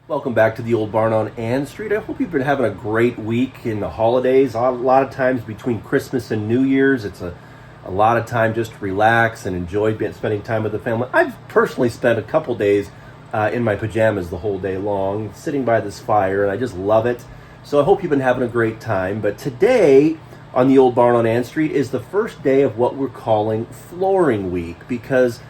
Welcome back to the Old Barn on Ann Street. I hope you've been having a great week in the holidays. A lot of times between Christmas and New Year's, it's a lot of time just to relax and enjoy spending time with the family. I've personally spent a couple days in my pajamas the whole day long, sitting by this fire, and I just love it. So I hope you've been having a great time. But today on the Old Barn on Ann Street is the first day of what we're calling Flooring Week, because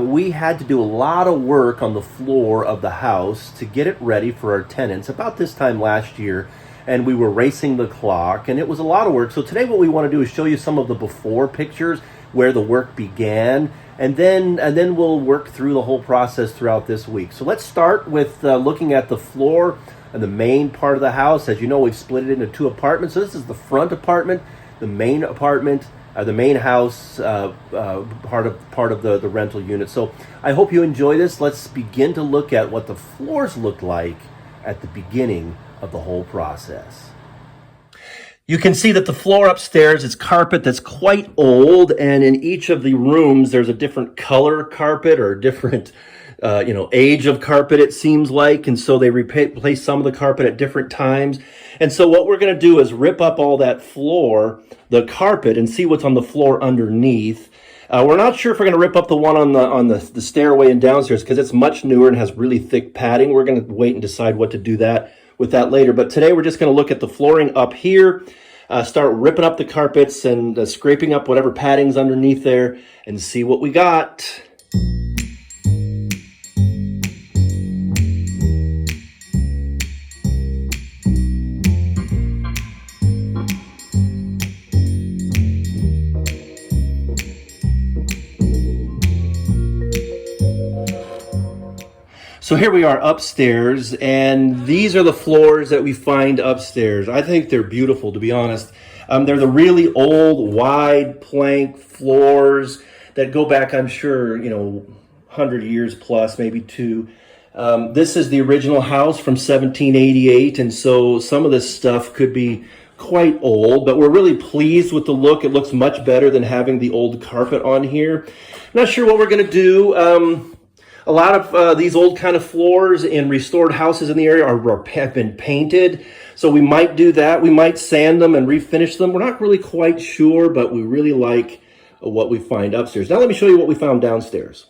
we had to do a lot of work on the floor of the house to get it ready for our tenants about this time last year, and we were racing the clock, and it was a lot of work. So today what we want to do is show you some of the before pictures where the work began, and then we'll work through the whole process throughout this week. So let's start with looking at the floor and the main part of the house. As you know, we've split it into two apartments. So this is the front apartment, the main apartment, the main house, part of the rental unit. So I hope you enjoy this. Let's begin to look at what the floors looked like at the beginning of the whole process. You can see that the floor upstairs is carpet that's quite old, and in each of the rooms there's a different color carpet or different age of carpet, it seems like, and so they replace some of the carpet at different times. And so what we're going to do is rip up all that floor, the carpet, and see what's on the floor underneath. We're not sure if we're going to rip up the one on the stairway and downstairs because it's much newer and has really thick padding. We're going to wait and decide what to do with that later. But today we're just going to look at the flooring up here, start ripping up the carpets and scraping up whatever padding's underneath there and see what we got. So here we are upstairs, and these are the floors that we find upstairs. I think they're beautiful, to be honest. They're the really old, wide plank floors that go back, I'm sure, 100 years plus, maybe two. This is the original house from 1788, and so some of this stuff could be quite old, but we're really pleased with the look. It looks much better than having the old carpet on here. Not sure what we're going to do. A lot of these old kind of floors in restored houses in the area have been painted, so we might do that. We might sand them and refinish them. We're not really quite sure, but we really like what we find upstairs. Now let me show you what we found downstairs.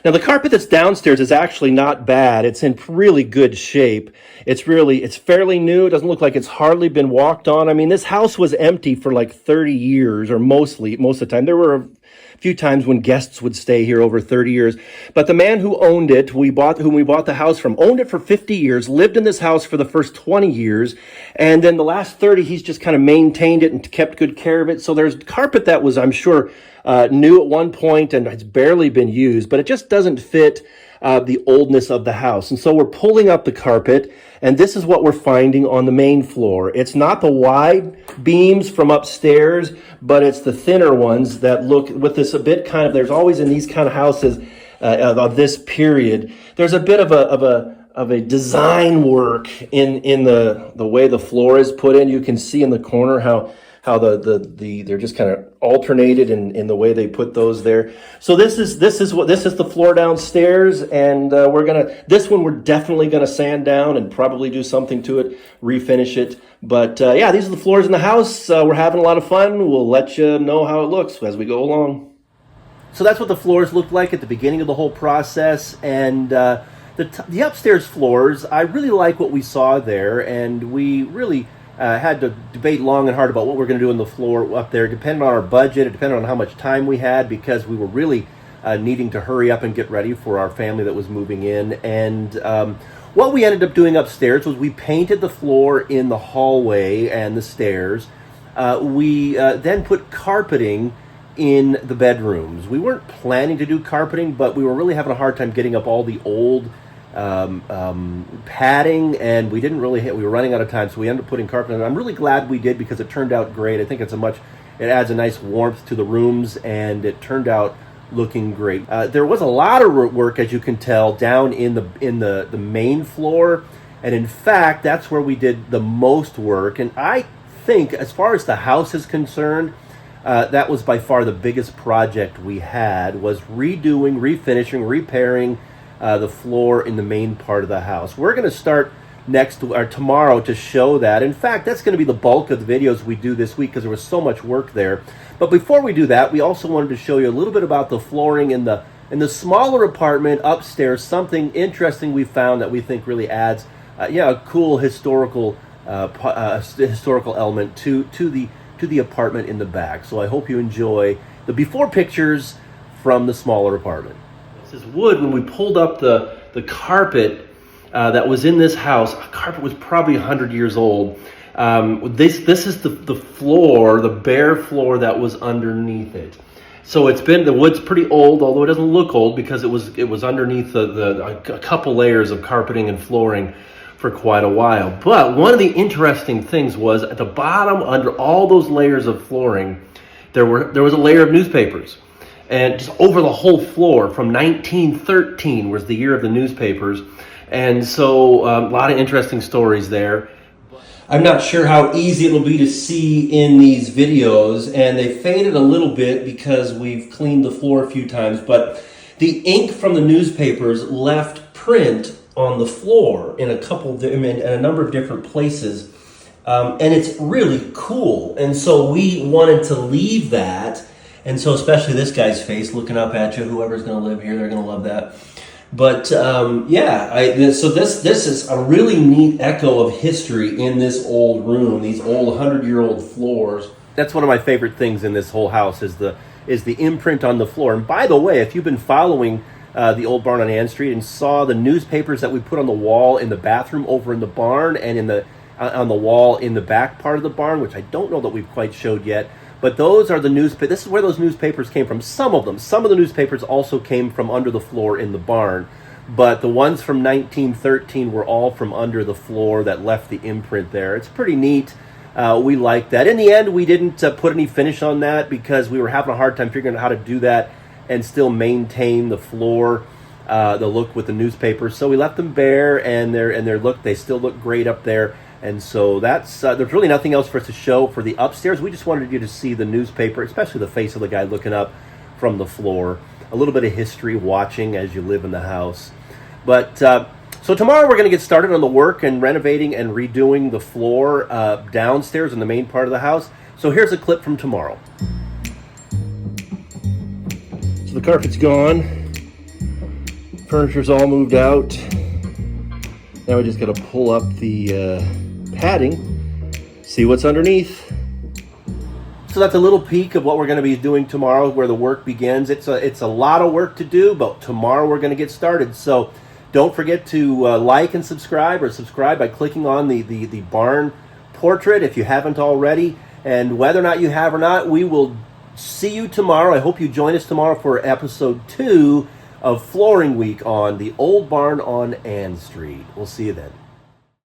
Now the carpet that's downstairs is actually not bad. It's in really good shape. It's fairly new. It doesn't look like it's hardly been walked on. I mean, this house was empty for like 30 years, or most of the time. There were a few times when guests would stay here over 30 years. But the man who owned it, whom we bought the house from, owned it for 50 years, lived in this house for the first 20 years, and then the last 30, he's just kind of maintained it and kept good care of it. So there's carpet that was, I'm sure, new at one point and has barely been used, but it just doesn't fit the oldness of the house. And so we're pulling up the carpet, and this is what we're finding on the main floor. It's not the wide beams from upstairs, but it's the thinner ones that look with this a bit kind of, there's always in these kind of houses of this period, there's a bit of a design work in the way the floor is put in. You can see in the corner how they're just kind of alternated in the way they put those there. So this is the floor downstairs, and this one we're definitely gonna sand down and probably do something to it, refinish it. But yeah, these are the floors in the house. We're having a lot of fun. We'll let you know how it looks as we go along. So that's what the floors looked like at the beginning of the whole process, and the upstairs floors, I really like what we saw there, and we really had to debate long and hard about what we're going to do in the floor up there, depending on our budget, depending on how much time we had, because we were really needing to hurry up and get ready for our family that was moving in. And what we ended up doing upstairs was we painted the floor in the hallway and the stairs. We then put carpeting in the bedrooms. We weren't planning to do carpeting, but we were really having a hard time getting up all the old padding, and we were running out of time, so we ended up putting carpet in. I'm really glad we did because it turned out great. I think it adds a nice warmth to the rooms, and it turned out looking great. There was a lot of work, as you can tell, down in the main floor, and in fact that's where we did the most work. And I think, as far as the house is concerned, that was by far the biggest project we had, was redoing, refinishing, repairing the floor in the main part of the house. We're going to start tomorrow to show that. In fact, that's going to be the bulk of the videos we do this week because there was so much work there. But before we do that, we also wanted to show you a little bit about the flooring in the smaller apartment upstairs. Something interesting we found that we think really adds a cool historical element to the apartment in the back. So I hope you enjoy the before pictures from the smaller apartment. This is wood. When we pulled up the carpet that was in this house, the carpet was probably 100 years old. This is the floor, the bare floor that was underneath it. So the wood's pretty old, although it doesn't look old because it was underneath a couple layers of carpeting and flooring for quite a while. But one of the interesting things was at the bottom, under all those layers of flooring, there was a layer of newspapers. And just over the whole floor from 1913 was the year of the newspapers. And so a lot of interesting stories there. I'm not sure how easy it'll be to see in these videos, and they faded a little bit because we've cleaned the floor a few times, but the ink from the newspapers left print on the floor in a number of different places, and it's really cool. And so we wanted to leave that, and so especially this guy's face looking up at you, whoever's going to live here, they're going to love that. But so this is a really neat echo of history in this old room, these old 100-year-old floors. That's one of my favorite things in this whole house is the imprint on the floor. And by the way, if you've been following the old barn on Ann Street and saw the newspapers that we put on the wall in the bathroom over in the barn and on the wall in the back part of the barn, which I don't know that we've quite showed yet, but those are the newspapers. This is where those newspapers came from. Some of them. Some of the newspapers also came from under the floor in the barn. But the ones from 1913 were all from under the floor that left the imprint there. It's pretty neat. We like that. In the end, we didn't put any finish on that because we were having a hard time figuring out how to do that and still maintain the floor, the look with the newspapers. So we left them bare, and they still look great up there. And so there's really nothing else for us to show for the upstairs. We just wanted you to see the newspaper, especially the face of the guy looking up from the floor. A little bit of history watching as you live in the house. But so tomorrow we're going to get started on the work and renovating and redoing the floor downstairs in the main part of the house. So here's a clip from tomorrow. So the carpet's gone. Furniture's all moved out. Now we just got to pull up the padding, see what's underneath. So that's a little peek of what we're going to be doing tomorrow, where the work begins. It's a lot of work to do, but tomorrow we're going to get started. So don't forget to like and subscribe by clicking on the barn portrait if you haven't already. And whether or not you have or not, we will see you tomorrow. I hope you join us tomorrow for episode 2 of Flooring Week on the Old Barn on Ann Street. We'll see you then.